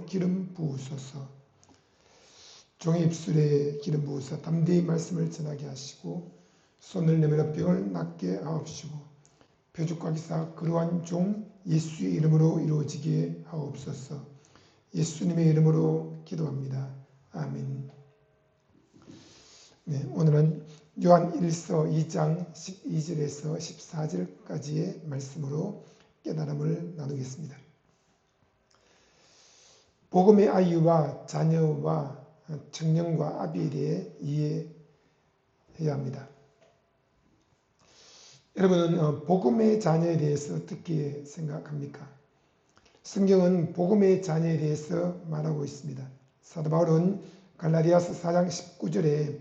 기름 부으소서. 종의 입술에 기름 부으사 담대히 말씀을 전하게 하시고 손을 내밀어 병을 낫게 하옵시고 표죽과 기사 거룩한 종 예수의 이름으로 이루어지게 하옵소서. 예수님의 이름으로 기도합니다. 아멘. 네, 오늘은 요한 1서 2장 12절에서 14절까지의 말씀으로 깨달음을 나누겠습니다. 복음의 아이와 자녀와 청년과 아비에 대해 이해해야 합니다. 여러분은 복음의 자녀에 대해서 어떻게 생각합니까? 성경은 복음의 자녀에 대해서 말하고 있습니다. 사도 바울은 갈라디아서 4장 19절에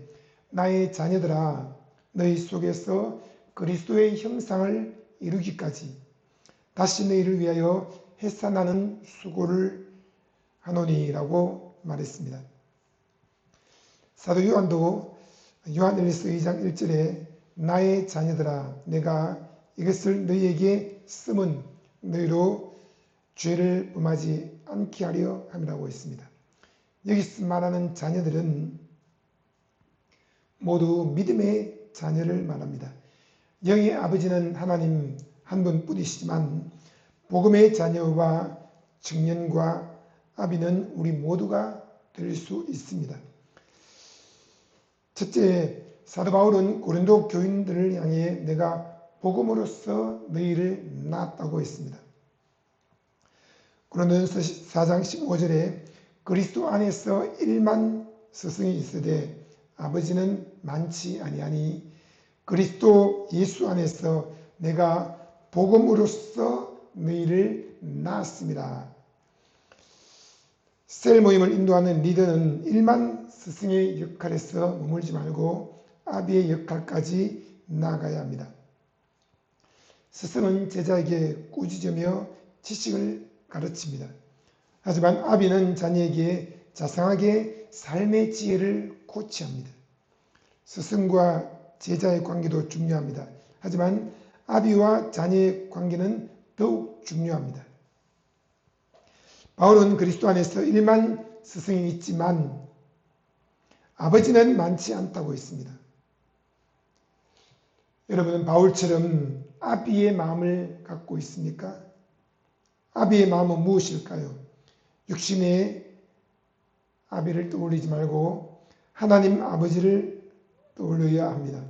나의 자녀들아 너희 속에서 그리스도의 형상을 이루기까지 다시 너희를 위하여 해산하는 수고를 하노니라고 말했습니다. 사도 요한도 요한 1서 2장 1절에 나의 자녀들아 내가 이것을 너희에게 쓰면 너희로 죄를 범하지 않게 하려 함이라고 했습니다. 여기서 말하는 자녀들은 모두 믿음의 자녀를 말합니다. 영의 아버지는 하나님 한 분뿐이시지만 복음의 자녀와 청년과 아비는 우리 모두가 될 수 있습니다. 첫째, 사도 바울은 고린도 교인들을 향해 내가 복음으로써 너희를 낳았다고 했습니다. 고린도전서 4장 15절에 그리스도 안에서 1만 스승이 있으되 아버지는 많지 아니하니 그리스도 예수 안에서 내가 복음으로써 너희를 낳았습니다. 셀 모임을 인도하는 리더는 1만 스승의 역할에서 머물지 말고 아비의 역할까지 나아가야 합니다. 스승은 제자에게 꾸짖으며 지식을 가르칩니다. 하지만 아비는 자녀에게 자상하게 삶의 지혜를 고취합니다. 스승과 제자의 관계도 중요합니다. 하지만 아비와 자녀의 관계는 더욱 중요합니다. 바울은 그리스도 안에서 1만 스승이 있지만 아버지는 많지 않다고 했습니다. 여러분은 바울처럼 아비의 마음을 갖고 있습니까? 아비의 마음은 무엇일까요? 육신의 아비를 떠올리지 말고 하나님 아버지를 떠올려야 합니다.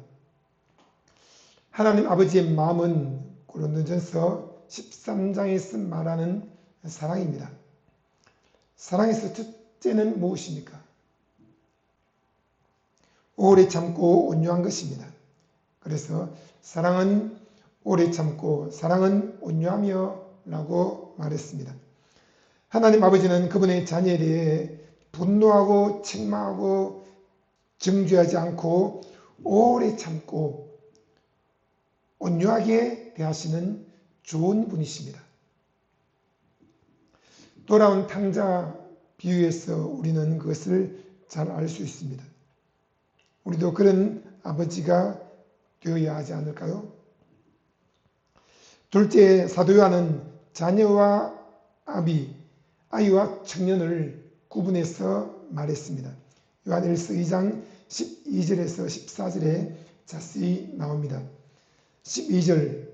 하나님 아버지의 마음은 고린도전서 13장에서 말하는 사랑입니다. 사랑에서 첫째는 무엇입니까? 오래 참고 온유한 것입니다. 그래서 사랑은 오래 참고 사랑은 온유하며 라고 말했습니다. 하나님 아버지는 그분의 자녀에 대해 분노하고 책망하고 정죄하지 않고 오래 참고 온유하게 대하시는 좋은 분이십니다. 돌아온 탕자 비유에서 우리는 그것을 잘 알 수 있습니다. 우리도 그런 아버지가 되어야 하지 않을까요? 둘째, 사도 요한은 자녀와 아비, 아이와 청년을 구분해서 말했습니다. 요한 1서 2장 12절에서 14절에 자세히 나옵니다. 12절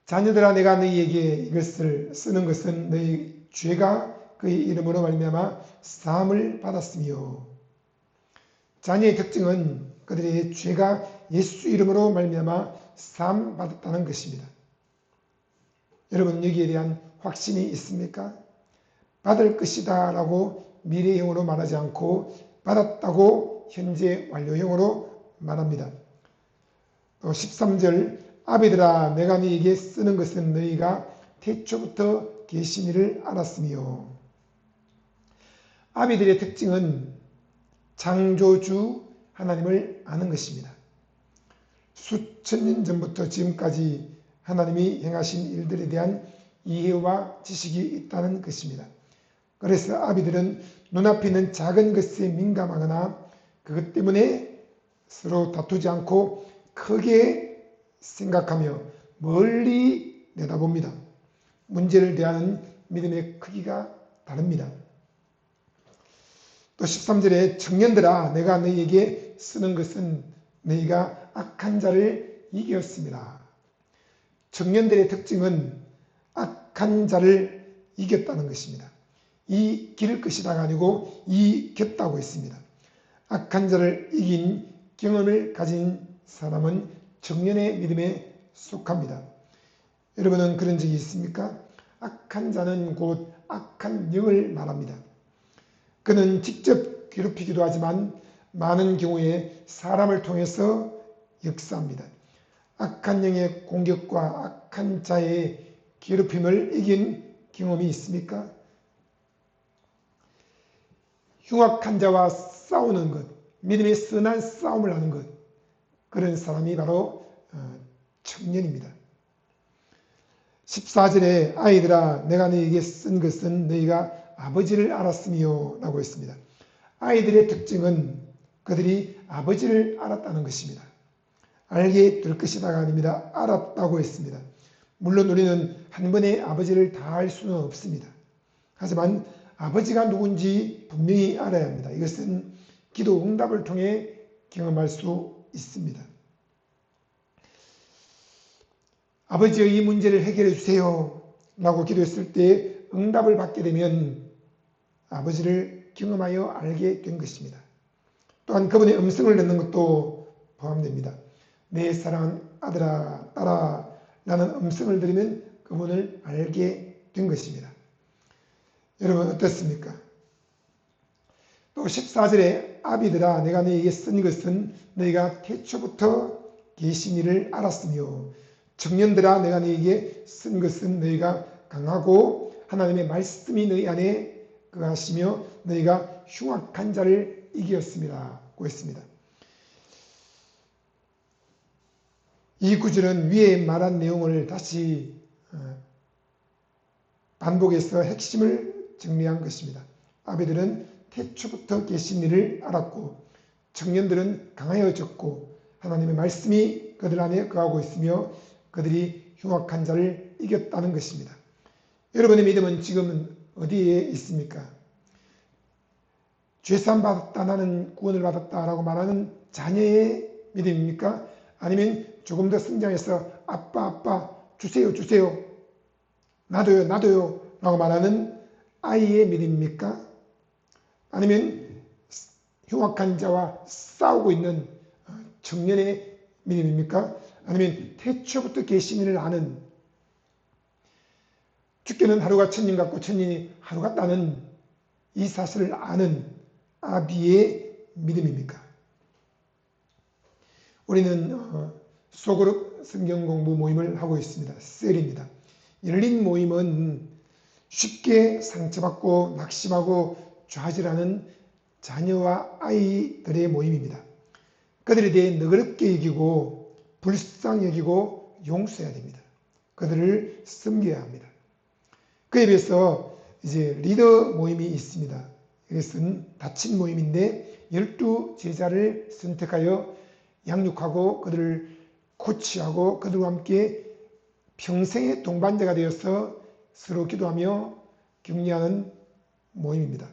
자녀들아 내가 너희에게 이것을 쓰는 것은 너희 죄가 그의 이름으로 말미암아 사함을 받았으며 자녀의 특징은 그들의 죄가 예수 이름으로 말미암아 사함 받았다는 것입니다. 여러분 여기에 대한 확신이 있습니까? 받을 것이다 라고 미래형으로 말하지 않고 받았다고 현재 완료형으로 말합니다. 또 13절 아비들아 내가 너희에게 쓰는 것은 너희가 태초부터 계신 이를 알았으며 아비들의 특징은 창조주 하나님을 아는 것입니다. 수천 년 전부터 지금까지 하나님이 행하신 일들에 대한 이해와 지식이 있다는 것입니다. 그래서 아비들은 눈앞에 있는 작은 것에 민감하거나 그것 때문에 서로 다투지 않고 크게 생각하며 멀리 내다봅니다. 문제를 대하는 믿음의 크기가 다릅니다. 또 13절에 청년들아 내가 너희에게 쓰는 것은 너희가 악한 자를 이겼습니다. 청년들의 특징은 악한 자를 이겼다는 것입니다. 이길 것이다가 아니고 이겼다고 했습니다. 악한 자를 이긴 경험을 가진 사람은 청년의 믿음에 속합니다. 여러분은 그런 적이 있습니까? 악한 자는 곧 악한 영을 말합니다. 그는 직접 괴롭히기도 하지만 많은 경우에 사람을 통해서 역사합니다. 악한 영의 공격과 악한 자의 괴롭힘을 이긴 경험이 있습니까? 흉악한 자와 싸우는 것, 믿음의 선한 싸움을 하는 것, 그런 사람이 바로 청년입니다. 14절에 아이들아 내가 너희에게 쓴 것은 너희가 아버지를 알았으며 라고 했습니다. 아이들의 특징은 그들이 아버지를 알았다는 것입니다. 알게 될 것이다가 아닙니다. 알았다고 했습니다. 물론 우리는 한 번에 아버지를 다 알 수는 없습니다. 하지만 아버지가 누군지 분명히 알아야 합니다. 이것은 기도 응답을 통해 경험할 수 있습니다. 아버지의 이 문제를 해결해 주세요 라고 기도했을 때 응답을 받게 되면 아버지를 경험하여 알게 된 것입니다. 또한 그분의 음성을 듣는 것도 포함됩니다. 내 사랑하는 아들아 딸아 라는 음성을 들으면 그분을 알게 된 것입니다. 여러분 어떻습니까? 또 14절에 아비들아 내가 너희에게 쓴 것은 너희가 태초부터 계신 이를 알았으며 청년들아 내가 너희에게 쓴 것은 너희가 강하고 하나님의 말씀이 너희 안에 거하시며 너희가 흉악한 자를 이겼습니다. 고 했습니다. 이 구절은 위에 말한 내용을 다시 반복해서 핵심을 정리한 것입니다. 아비들은 태초부터 계신 이를 알았고 청년들은 강하여졌고 하나님의 말씀이 그들 안에 거하고 있으며 그들이 흉악한 자를 이겼다는 것입니다. 여러분의 믿음은 지금 어디에 있습니까? 죄사함 받았다 나는 구원을 받았다 라고 말하는 자녀의 믿음입니까? 아니면 조금 더 성장해서 아빠 주세요 나도요 라고 말하는 아이의 믿음입니까? 아니면 흉악한 자와 싸우고 있는 청년의 믿음입니까? 아니면 태초부터 계신 이를 아는 주께는 하루가 천년 같고 천년이 하루 같다는 이 사실을 아는 아비의 믿음입니까? 우리는 소그룹 성경 공부 모임을 하고 있습니다. 셀입니다. 열린 모임은 쉽게 상처받고 낙심하고 좌절하는 자녀와 아이들의 모임입니다. 그들에 대해 너그럽게 여기고 불쌍히 여기고 용서해야 됩니다. 그들을 섬겨야 합니다. 그에 비해서 이제 리더 모임이 있습니다. 이것은 닫힌 모임인데 12제자를 선택하여 양육하고 그들을 코치하고 그들과 함께 평생의 동반자가 되어서 서로 기도하며 격려하는 모임입니다.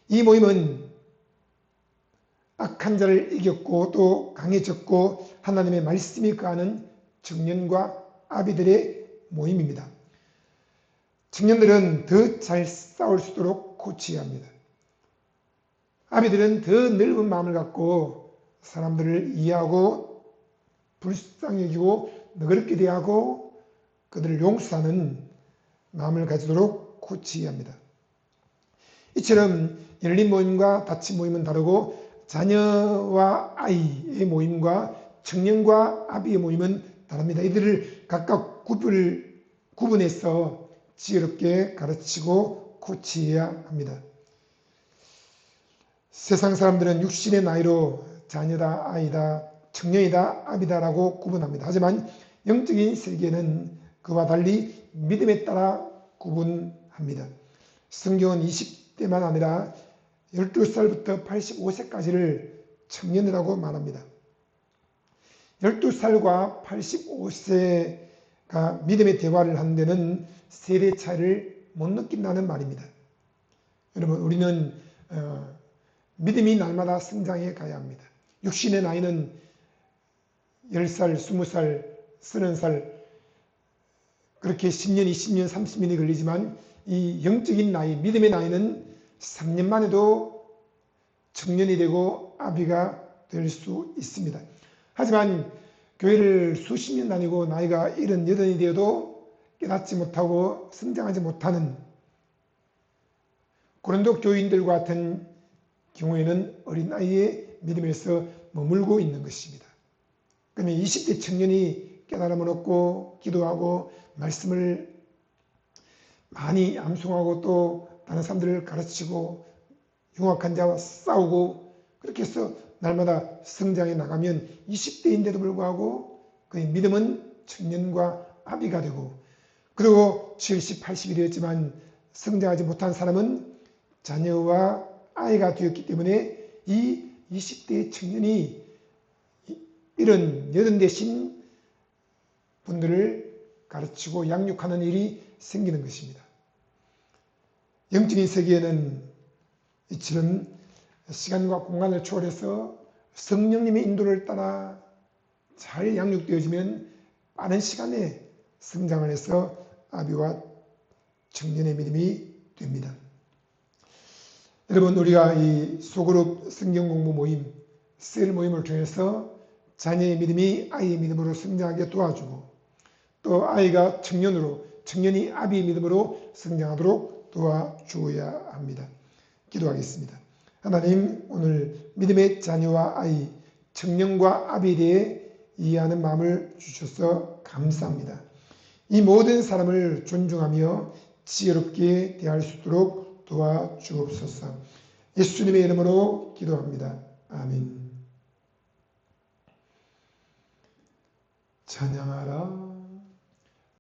이 모임은 악한 자를 이겼고 또 강해졌고 하나님의 말씀이 거하는 청년과 아비들의 모임입니다. 청년들은 더 잘 싸울 수 있도록 코치해야 합니다. 아비들은 더 넓은 마음을 갖고 사람들을 이해하고 불쌍히 여기고 너그럽게 대하고 그들을 용서하는 마음을 가지도록 코치해야 합니다. 이처럼 열린 모임과 닫힌 모임은 다르고 자녀와 아이의 모임과 청년과 아비의 모임은 다릅니다. 이들을 각각 구분해서 지혜롭게 가르치고 코치해야 합니다. 세상 사람들은 육신의 나이로 자녀다, 아이다, 청년이다, 아비다라고 구분합니다. 하지만 영적인 세계는 그와 달리 믿음에 따라 구분합니다. 성경은 20대만 아니라 12살부터 85세까지를 청년이라고 말합니다. 12살과 85세가 믿음의 대화를 하는 데는 세대 차이를 못 느낀다는 말입니다. 여러분, 우리는 믿음이 날마다 성장해 가야 합니다. 육신의 나이는 10살, 20살, 30살 그렇게 10년, 20년, 30년이 걸리지만 이 영적인 나이, 믿음의 나이는 3년만 해도 청년이 되고 아비가 될 수 있습니다. 하지만 교회를 수십 년 다니고 나이가 78이 되어도 깨닫지 못하고 성장하지 못하는 고린도 교인들과 같은 경우에는 어린 나이에 믿음에서 머물고 있는 것입니다. 그러면 20대 청년이 깨달음을 얻고 기도하고 말씀을 많이 암송하고 또 다른 사람들을 가르치고 흉악한 자와 싸우고 그렇게 해서 날마다 성장해 나가면 20대인데도 불구하고 그의 믿음은 청년과 아비가 되고 그리고 70, 80이 되었지만 성장하지 못한 사람은 자녀와 아이가 되었기 때문에 이 20대의 청년이 이런 여든 대신 분들을 가르치고 양육하는 일이 생기는 것입니다. 영적인 세계에는 이처럼 시간과 공간을 초월해서 성령님의 인도를 따라 잘 양육되어지면 빠른 시간에 성장을 해서 아비와 청년의 믿음이 됩니다. 여러분, 우리가 이 소그룹 성경공부 모임, 셀 모임을 통해서 자녀의 믿음이 아이의 믿음으로 성장하게 도와주고 또 아이가 청년으로, 청년이 아비의 믿음으로 성장하도록 도와주어야 합니다. 기도하겠습니다. 하나님, 오늘 믿음의 자녀와 아이, 청년과 아비에 대해 이해하는 마음을 주셔서 감사합니다. 이 모든 사람을 존중하며 지혜롭게 대할 수 있도록 도와주옵소서. 예수님의 이름으로 기도합니다. 아멘. 찬양하라.